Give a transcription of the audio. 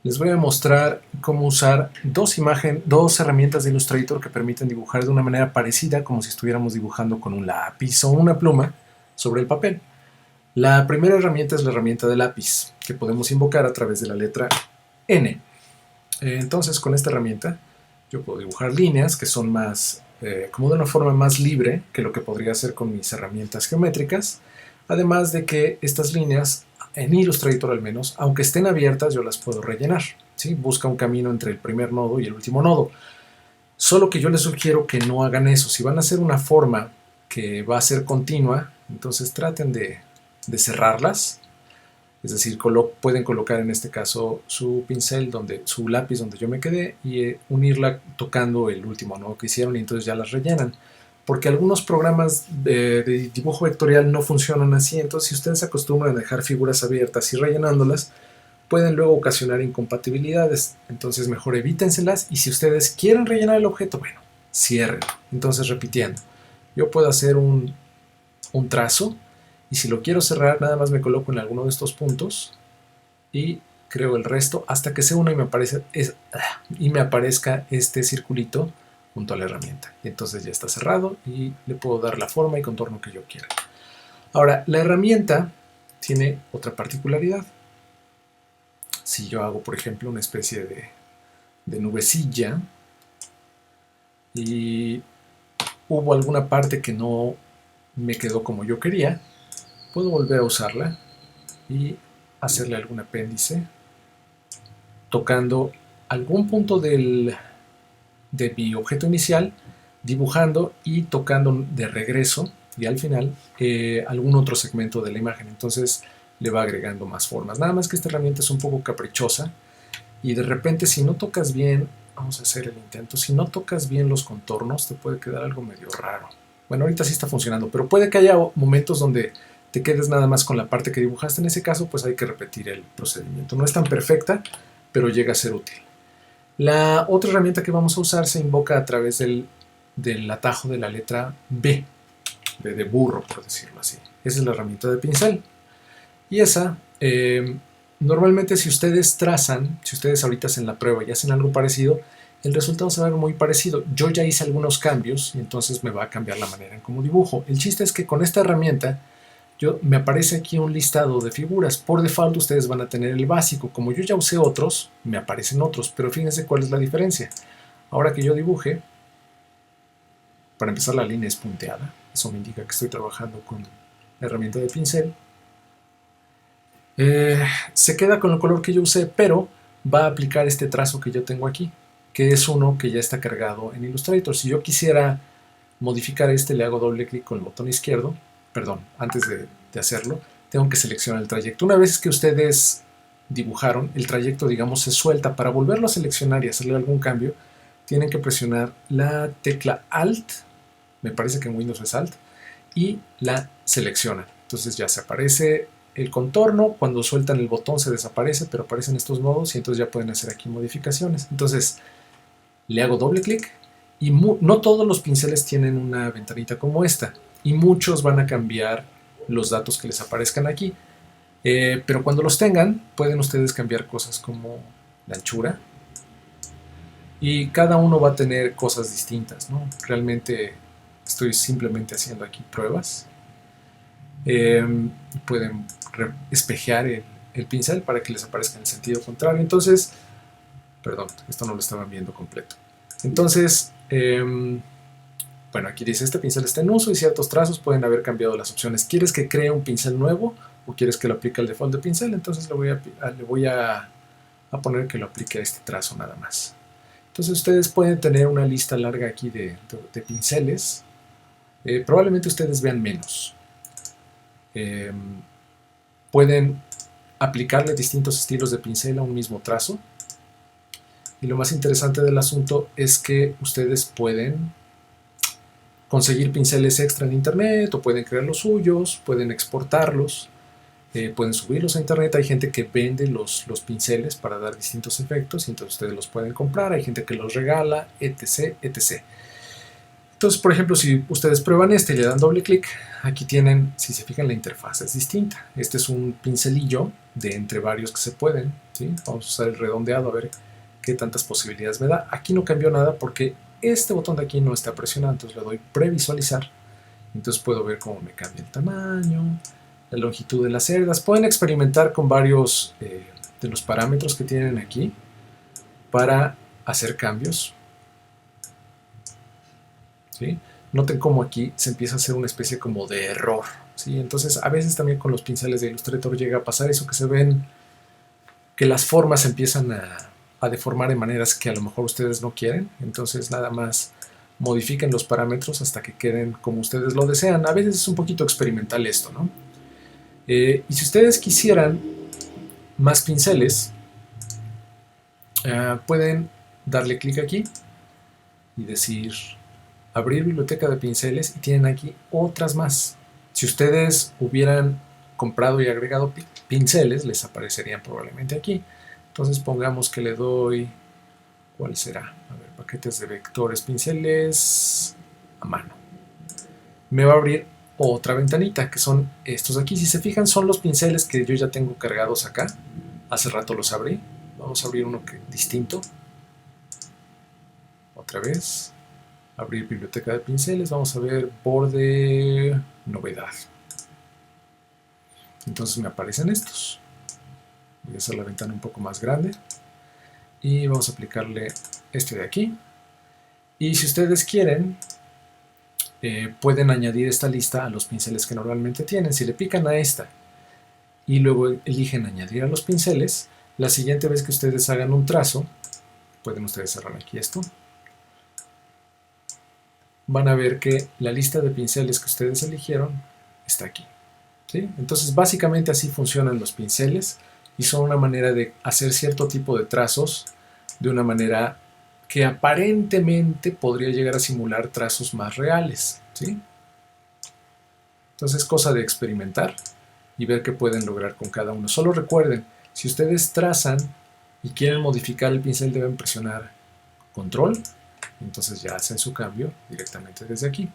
Les voy a mostrar cómo usar dos herramientas de Illustrator que permiten dibujar de una manera parecida como si estuviéramos dibujando con un lápiz o una pluma sobre el papel. La primera herramienta es la herramienta de lápiz, que podemos invocar a través de la letra N. Entonces, con esta herramienta yo puedo dibujar líneas que son como de una forma más libre que lo que podría hacer con mis herramientas geométricas, además de que estas líneas, en Illustrator al menos, aunque estén abiertas, yo las puedo rellenar, ¿sí? Busca un camino entre el primer nodo y el último nodo. Solo que yo les sugiero que no hagan eso. Si van a hacer una forma que va a ser continua, entonces traten de cerrarlas. Es decir, pueden colocar en este caso su pincel, su lápiz donde yo me quedé y unirla tocando el último nodo que hicieron y entonces ya las rellenan. Porque algunos programas de dibujo vectorial no funcionan así, entonces si ustedes se acostumbran a dejar figuras abiertas y rellenándolas, pueden luego ocasionar incompatibilidades. Entonces mejor evítenselas y si ustedes quieren rellenar el objeto, bueno, cierren. Entonces repitiendo, yo puedo hacer un trazo y si lo quiero cerrar nada más me coloco en alguno de estos puntos y creo el resto hasta que se una y me aparezca este circulito junto a la herramienta. Y entonces ya está cerrado y le puedo dar la forma y contorno que yo quiera. Ahora, la herramienta tiene otra particularidad. Si yo hago, por ejemplo, una especie de nubecilla y hubo alguna parte que no me quedó como yo quería, puedo volver a usarla y hacerle algún apéndice tocando algún punto de mi objeto inicial, dibujando y tocando de regreso y al final algún otro segmento de la imagen. Entonces le va agregando más formas. Nada más que esta herramienta es un poco caprichosa y de repente si no tocas bien, vamos a hacer el intento, si no tocas bien los contornos te puede quedar algo medio raro. Bueno, ahorita sí está funcionando, pero puede que haya momentos donde te quedes nada más con la parte que dibujaste. En ese caso, pues hay que repetir el procedimiento. No es tan perfecta, pero llega a ser útil. La otra herramienta que vamos a usar se invoca a través del atajo de la letra B, de burro, por decirlo así. Esa es la herramienta de pincel. Y esa, normalmente si ustedes trazan, si ustedes ahorita hacen la prueba y hacen algo parecido, el resultado se va a ver muy parecido. Yo ya hice algunos cambios y entonces me va a cambiar la manera en cómo dibujo. El chiste es que con esta herramienta me aparece aquí un listado de figuras. Por default ustedes van a tener el básico. Como yo ya usé otros, me aparecen otros. Pero fíjense cuál es la diferencia. Ahora que yo dibuje, para empezar la línea es punteada. Eso me indica que estoy trabajando con la herramienta de pincel. Se queda con el color que yo usé, pero va a aplicar este trazo que yo tengo aquí, que es uno que ya está cargado en Illustrator. Si yo quisiera modificar le hago doble clic con el botón izquierdo. Perdón, antes de hacerlo, tengo que seleccionar el trayecto. Una vez que ustedes dibujaron, el trayecto, digamos, se suelta. Para volverlo a seleccionar y hacerle algún cambio, tienen que presionar la tecla Alt, me parece que en Windows es Alt, y la seleccionan. Entonces ya se aparece el contorno, cuando sueltan el botón se desaparece, pero aparecen estos nodos y entonces ya pueden hacer aquí modificaciones. Entonces le hago doble clic y no todos los pinceles tienen una ventanita como esta y muchos van a cambiar los datos que les aparezcan aquí, pero cuando los tengan pueden ustedes cambiar cosas como la anchura y cada uno va a tener cosas distintas, ¿no? Realmente estoy simplemente haciendo aquí pruebas. Pueden espejear el pincel para que les aparezca en el sentido contrario. Entonces, perdón, esto no lo estaban viendo completo. Entonces, bueno, aquí dice, este pincel está en uso y ciertos trazos pueden haber cambiado las opciones. ¿Quieres que cree un pincel nuevo o quieres que lo aplique el default de pincel? Entonces le voy a poner que lo aplique a este trazo nada más. Entonces ustedes pueden tener una lista larga aquí de pinceles. Probablemente ustedes vean menos. Pueden aplicarle distintos estilos de pincel a un mismo trazo. Y lo más interesante del asunto es que ustedes pueden conseguir pinceles extra en internet o pueden crear los suyos, pueden exportarlos, pueden subirlos a internet. Hay gente que vende los pinceles para dar distintos efectos y entonces ustedes los pueden comprar. Hay gente que los regala, etc, etc. Entonces, por ejemplo, si ustedes prueban y le dan doble clic, aquí tienen, si se fijan, la interfaz es distinta. Este es un pincelillo de entre varios que se pueden. ¿sí? Vamos a usar el redondeado a ver qué tantas posibilidades me da. Aquí no cambió nada porque este botón de aquí no está presionado, entonces le doy previsualizar. Entonces puedo ver cómo me cambia el tamaño, la longitud de las cerdas. Pueden experimentar con varios de los parámetros que tienen aquí para hacer cambios. ¿Sí? Noten cómo aquí se empieza a hacer una especie como de error. ¿Sí? Entonces a veces también con los pinceles de Illustrator llega a pasar eso, que se ven que las formas empiezan a deformar de maneras que a lo mejor ustedes no quieren. Entonces nada más modifiquen los parámetros hasta que queden como ustedes lo desean. A veces es un poquito experimental esto, ¿no? Y si ustedes quisieran más pinceles, pueden darle clic aquí y decir abrir biblioteca de pinceles y tienen aquí otras más. Si ustedes hubieran comprado y agregado pinceles, les aparecerían probablemente aquí. Entonces pongamos que le doy, ¿cuál será? A ver, paquetes de vectores, pinceles a mano. Me va a abrir otra ventanita, que son estos de aquí. Si se fijan, son los pinceles que yo ya tengo cargados acá. Hace rato los abrí. Vamos a abrir uno distinto. Otra vez. Abrir biblioteca de pinceles. Vamos a ver borde, novedad. Entonces me aparecen estos. Voy a hacer la ventana un poco más grande. Y vamos a aplicarle este de aquí. Y si ustedes quieren, pueden añadir esta lista a los pinceles que normalmente tienen. Si le pican a esta y luego eligen añadir a los pinceles, la siguiente vez que ustedes hagan un trazo, pueden ustedes cerrar aquí esto, van a ver que la lista de pinceles que ustedes eligieron está aquí. ¿Sí? Entonces básicamente así funcionan los pinceles y son una manera de hacer cierto tipo de trazos de una manera que aparentemente podría llegar a simular trazos más reales. ¿Sí? Entonces es cosa de experimentar y ver qué pueden lograr con cada uno. Solo recuerden, si ustedes trazan y quieren modificar el pincel, deben presionar control, entonces ya hacen su cambio directamente desde aquí.